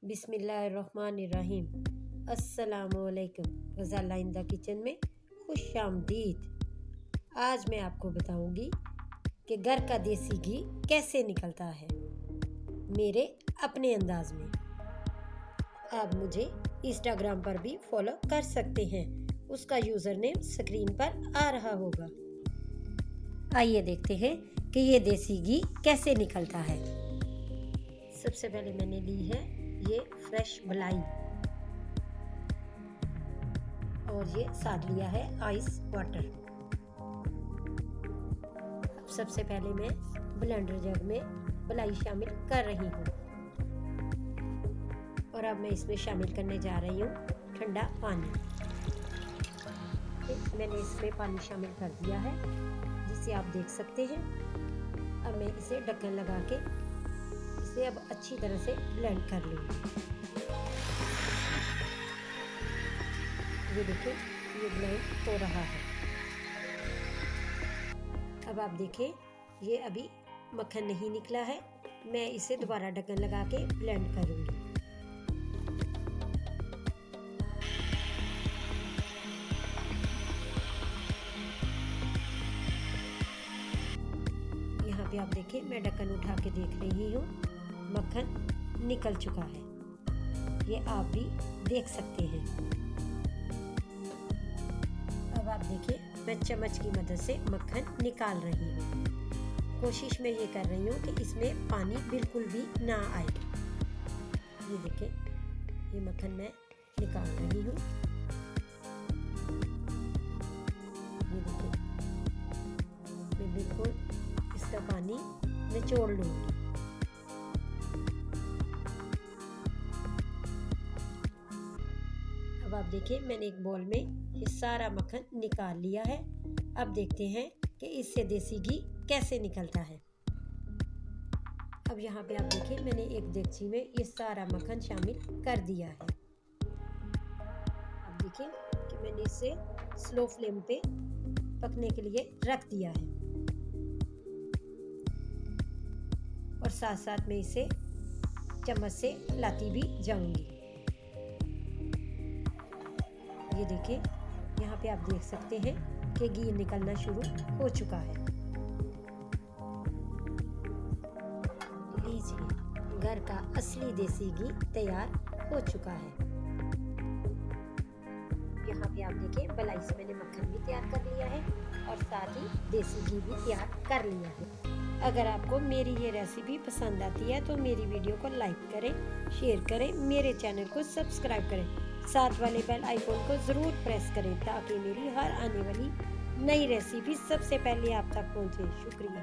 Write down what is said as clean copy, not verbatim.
बिस्मिल्लाहिर्रहमानिर्रहीम। अस्सलामुअलैकुम। रज़ा लाइंदा किचन में खुश आमदीद। आज मैं आपको बताऊंगी कि घर का देसी घी कैसे निकलता है मेरे अपने अंदाज में। आप मुझे इंस्टाग्राम पर भी फॉलो कर सकते हैं, उसका यूज़र नेम स्क्रीन पर आ रहा होगा। आइए देखते हैं कि ये देसी घी कैसे निकलता है। सबसे पहले मैंने ली है ये फ्रेश मलाई और ये साथ लिया है आइस वाटर। अब सबसे पहले मैं ब्लेंडर जग में मलाई शामिल कर रही हूँ और अब मैं इसमें शामिल करने जा रही हूँ ठंडा पानी। मैंने इसमें पानी शामिल कर दिया है जिसे आप देख सकते हैं। अब मैं इसे ढक्कन लगा के इसे अब अच्छी तरह से ब्लेंड कर लूँगी। ये देखिए ये ब्लेंड हो रहा है। अब आप देखें ये अभी मक्खन नहीं निकला है। मैं इसे दोबारा ढक्कन लगा के ब्लेंड करूँगी। यहाँ पे आप देखें मैं ढक्कन उठा के देख रही हूँ, मक्खन निकल चुका है। ये आप भी देख सकते हैं। अब आप देखिए मैं चम्मच की मदद से मक्खन निकाल रही हूँ। कोशिश मैं ये कर रही हूँ कि इसमें पानी बिल्कुल भी ना आए। ये देखिए ये मक्खन मैं निकाल रही हूँ। ये देखिए मैं बिल्कुल इसका पानी निचोड़ लूँगी। अब आप देखिए मैंने एक बाउल में ये सारा मक्खन निकाल लिया है। अब देखते हैं कि इससे देसी घी कैसे निकलता है। अब यहाँ पे आप देखिए मैंने एक देगची में ये सारा मक्खन शामिल कर दिया है। अब देखिए कि मैंने इसे स्लो फ्लेम पे पकने के लिए रख दिया है और साथ साथ मैं इसे चम्मच से हिलाती भी जाऊंगी। ये देखिए यहाँ पे आप देख सकते हैं कि घी निकलना शुरू हो चुका है। लीजिए घर का असली देसी घी तैयार हो चुका है। यहाँ पे आप देखिए मलाई से मैंने मक्खन भी तैयार कर लिया है और साथ ही देसी घी भी तैयार कर लिया है। अगर आपको मेरी ये रेसिपी पसंद आती है तो मेरी वीडियो को लाइक करें, शेयर करें, मेरे चैनल को सब्सक्राइब करें, साथ वाले बेल आइकन को ज़रूर प्रेस करें ताकि मेरी हर आने वाली नई रेसिपी सबसे पहले आप तक पहुंचे। शुक्रिया।